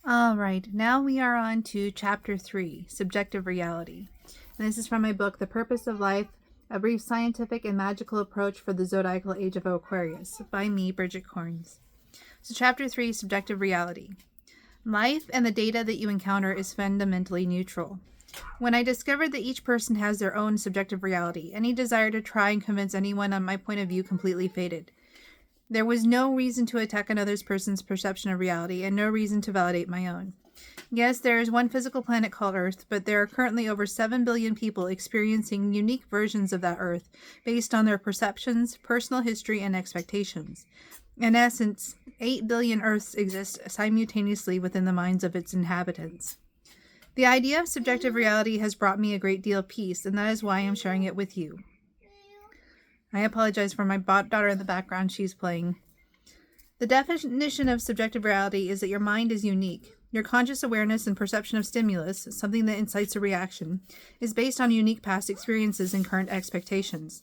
All right, now we are on to Chapter 3, Subjective Reality. And this is from my book, The Purpose of Life, A Brief Scientific and Magical Approach for the Zodiacal Age of Aquarius, by me, Bridget Corns. So Chapter 3, Subjective Reality. Life and the data that you encounter is fundamentally neutral. When I discovered that each person has their own subjective reality, any desire to try and convince anyone on my point of view completely faded. There was no reason to attack another person's perception of reality, and no reason to validate my own. Yes, there is one physical planet called Earth, but there are currently over 7 billion people experiencing unique versions of that Earth based on their perceptions, personal history, and expectations. In essence, 8 billion Earths exist simultaneously within the minds of its inhabitants. The idea of subjective reality has brought me a great deal of peace, and that is why I am sharing it with you. I apologize for my daughter in the background. She's playing. The definition of subjective reality is that your mind is unique. Your conscious awareness and perception of stimulus, something that incites a reaction, is based on unique past experiences and current expectations.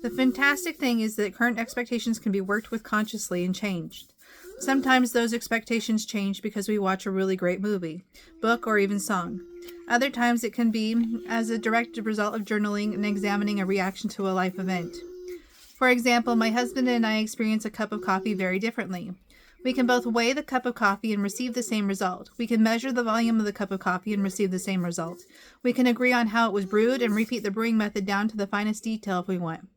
The fantastic thing is that current expectations can be worked with consciously and changed. Sometimes those expectations change because we watch a really great movie, book, or even song. Other times it can be as a direct result of journaling and examining a reaction to a life event. For example, my husband and I experience a cup of coffee very differently. We can both weigh the cup of coffee and receive the same result. We can measure the volume of the cup of coffee and receive the same result. We can agree on how it was brewed and repeat the brewing method down to the finest detail if we want.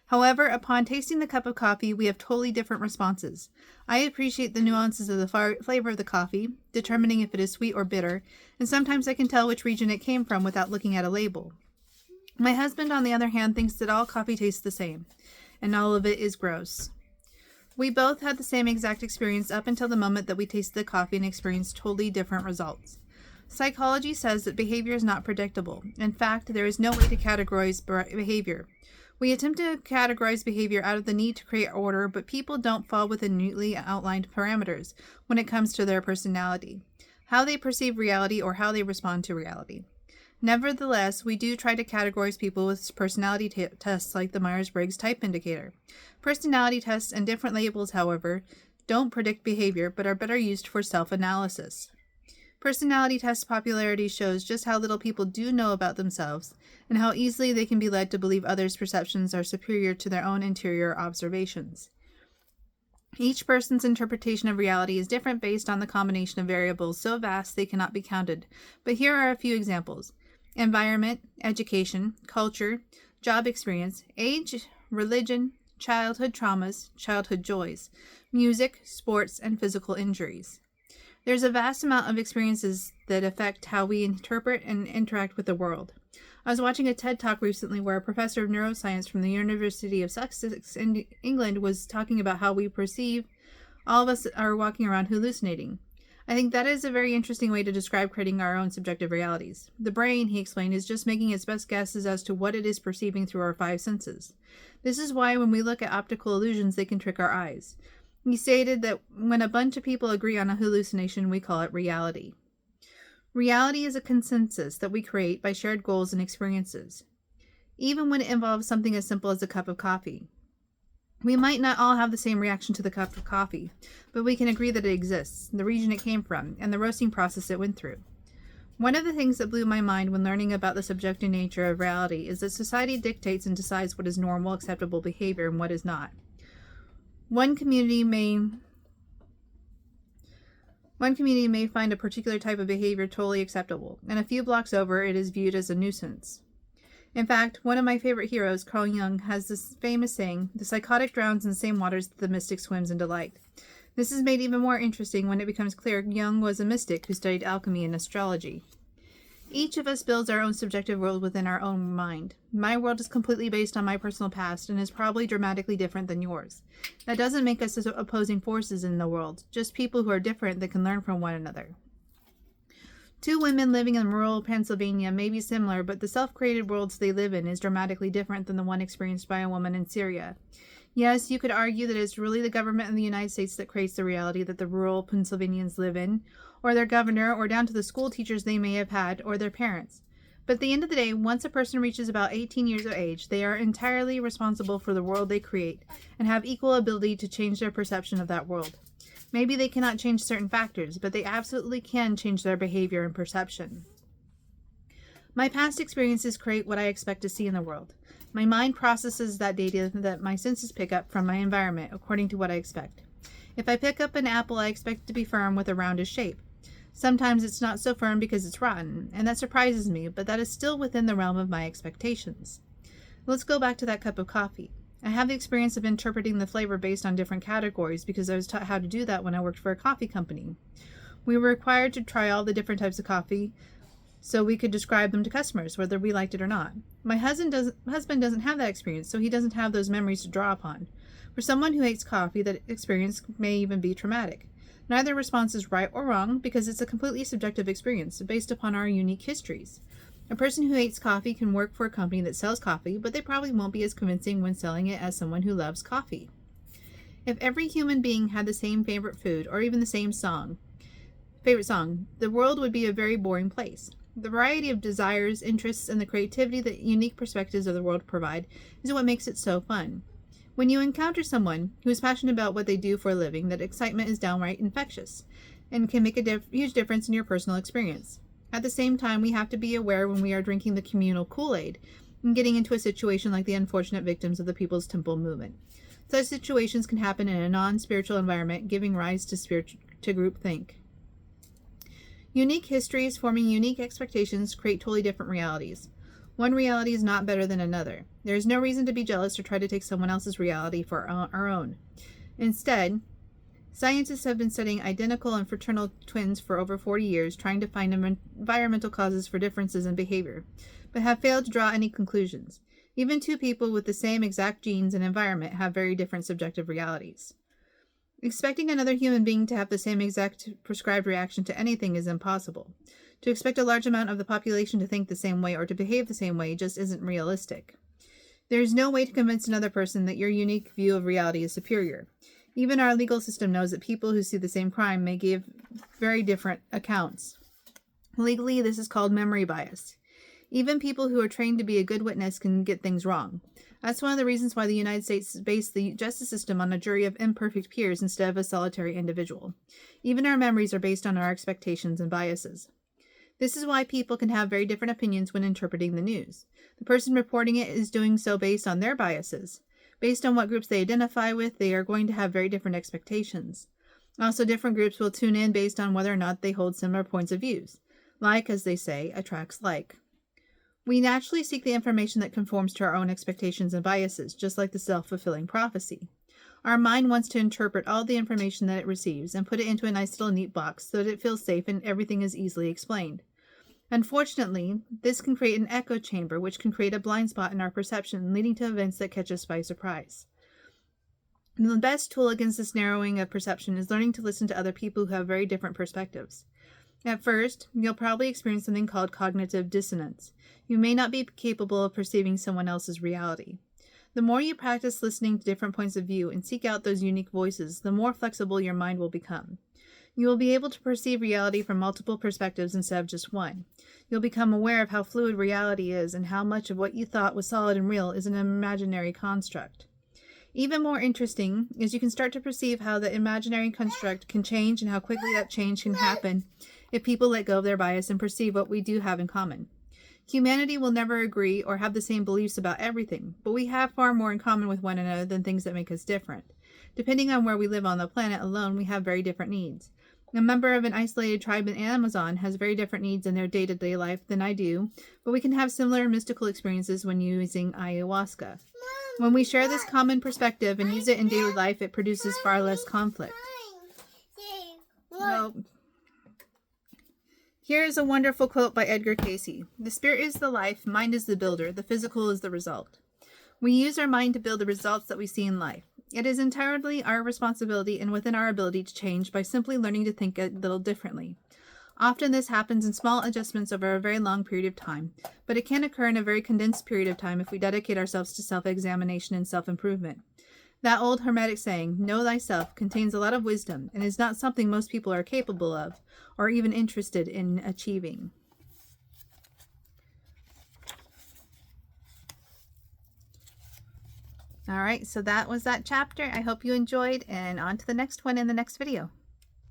However, upon tasting the cup of coffee, we have totally different responses. I appreciate the nuances of the flavor of the coffee, determining if it is sweet or bitter, and sometimes I can tell which region it came from without looking at a label. My husband, on the other hand, thinks that all coffee tastes the same, and all of it is gross. We both had the same exact experience up until the moment that we tasted the coffee and experienced totally different results. Psychology says that behavior is not predictable. In fact, there is no way to categorize behavior. We attempt to categorize behavior out of the need to create order, but people don't fall within neatly outlined parameters when it comes to their personality, how they perceive reality, or how they respond to reality. Nevertheless, we do try to categorize people with personality tests like the Myers-Briggs Type Indicator. Personality tests and different labels, however, don't predict behavior but are better used for self-analysis. Personality test popularity shows just how little people do know about themselves and how easily they can be led to believe others' perceptions are superior to their own interior observations. Each person's interpretation of reality is different based on the combination of variables so vast they cannot be counted, but here are a few examples. Environment, education, culture, job experience, age, religion, childhood traumas, childhood joys, music, sports, and physical injuries. There's a vast amount of experiences that affect how we interpret and interact with the world. I was watching a TED Talk recently where a professor of neuroscience from the University of Sussex in England was talking about how we perceive all of us are walking around hallucinating. I think that is a very interesting way to describe creating our own subjective realities. The brain, he explained, is just making its best guesses as to what it is perceiving through our 5 senses. This is why when we look at optical illusions, they can trick our eyes. He stated that when a bunch of people agree on a hallucination, we call it reality. Reality is a consensus that we create by shared goals and experiences, even when it involves something as simple as a cup of coffee. We might not all have the same reaction to the cup of coffee, but we can agree that it exists, the region it came from, and the roasting process it went through. One of the things that blew my mind when learning about the subjective nature of reality is that society dictates and decides what is normal, acceptable behavior and what is not. One community may find a particular type of behavior totally acceptable, and a few blocks over it is viewed as a nuisance. In fact, one of my favorite heroes, Carl Jung, has this famous saying, "The psychotic drowns in the same waters that the mystic swims in delight." This is made even more interesting when it becomes clear Jung was a mystic who studied alchemy and astrology. Each of us builds our own subjective world within our own mind. My world is completely based on my personal past and is probably dramatically different than yours. That doesn't make us opposing forces in the world, just people who are different that can learn from one another. 2 women living in rural Pennsylvania may be similar, but the self-created worlds they live in is dramatically different than the one experienced by a woman in Syria. Yes, you could argue that it's really the government in the United States that creates the reality that the rural Pennsylvanians live in, or their governor, or down to the school teachers they may have had, or their parents. But at the end of the day, once a person reaches about 18 years of age, they are entirely responsible for the world they create and have equal ability to change their perception of that world. Maybe they cannot change certain factors, but they absolutely can change their behavior and perception. My past experiences create what I expect to see in the world. My mind processes that data that my senses pick up from my environment according to what I expect. If I pick up an apple, I expect it to be firm with a roundish shape. Sometimes it's not so firm because it's rotten, and that surprises me, but that is still within the realm of my expectations. Let's go back to that cup of coffee. I have the experience of interpreting the flavor based on different categories because I was taught how to do that when I worked for a coffee company. We were required to try all the different types of coffee so we could describe them to customers, whether we liked it or not. My husband doesn't have that experience, so he doesn't have those memories to draw upon. For someone who hates coffee, that experience may even be traumatic. Neither response is right or wrong because it's a completely subjective experience based upon our unique histories. A person who hates coffee can work for a company that sells coffee, but they probably won't be as convincing when selling it as someone who loves coffee. If every human being had the same favorite food or even the same favorite song, the world would be a very boring place. The variety of desires, interests, and the creativity that unique perspectives of the world provide is what makes it so fun. When you encounter someone who is passionate about what they do for a living, that excitement is downright infectious and can make a huge difference in your personal experience. At the same time, we have to be aware when we are drinking the communal Kool-Aid and getting into a situation like the unfortunate victims of the People's Temple movement. Such situations can happen in a non-spiritual environment, giving rise to groupthink. Unique histories forming unique expectations create totally different realities. One reality is not better than another. There is no reason to be jealous or try to take someone else's reality for our own. Instead, scientists have been studying identical and fraternal twins for over 40 years, trying to find environmental causes for differences in behavior, but have failed to draw any conclusions. Even two people with the same exact genes and environment have very different subjective realities. Expecting another human being to have the same exact prescribed reaction to anything is impossible. To expect a large amount of the population to think the same way or to behave the same way just isn't realistic. There is no way to convince another person that your unique view of reality is superior. Even our legal system knows that people who see the same crime may give very different accounts. Legally, this is called memory bias. Even people who are trained to be a good witness can get things wrong. That's one of the reasons why the United States based the justice system on a jury of imperfect peers instead of a solitary individual. Even our memories are based on our expectations and biases. This is why people can have very different opinions when interpreting the news. The person reporting it is doing so based on their biases. Based on what groups they identify with, they are going to have very different expectations. Also, different groups will tune in based on whether or not they hold similar points of views. Like, as they say, attracts like. We naturally seek the information that conforms to our own expectations and biases, just like the self-fulfilling prophecy. Our mind wants to interpret all the information that it receives and put it into a nice little neat box so that it feels safe and everything is easily explained. Unfortunately, this can create an echo chamber, which can create a blind spot in our perception, leading to events that catch us by surprise. And the best tool against this narrowing of perception is learning to listen to other people who have very different perspectives. At first, you'll probably experience something called cognitive dissonance. You may not be capable of perceiving someone else's reality. The more you practice listening to different points of view and seek out those unique voices, the more flexible your mind will become. You will be able to perceive reality from multiple perspectives instead of just one. You'll become aware of how fluid reality is and how much of what you thought was solid and real is an imaginary construct. Even more interesting is you can start to perceive how the imaginary construct can change and how quickly that change can happen if people let go of their bias and perceive what we do have in common. Humanity will never agree or have the same beliefs about everything, but we have far more in common with one another than things that make us different. Depending on where we live on the planet alone, we have very different needs. A member of an isolated tribe in Amazon has very different needs in their day-to-day life than I do, but we can have similar mystical experiences when using ayahuasca. When we share this common perspective and use it in daily life, it produces far less conflict. Well, here is a wonderful quote by Edgar Cayce. The spirit is the life, mind is the builder, the physical is the result. We use our mind to build the results that we see in life. It is entirely our responsibility and within our ability to change by simply learning to think a little differently. Often this happens in small adjustments over a very long period of time, but it can occur in a very condensed period of time if we dedicate ourselves to self-examination and self-improvement. That old Hermetic saying, know thyself, contains a lot of wisdom and is not something most people are capable of or even interested in achieving. All right, so that was that chapter. I hope you enjoyed, and on to the next one in the next video.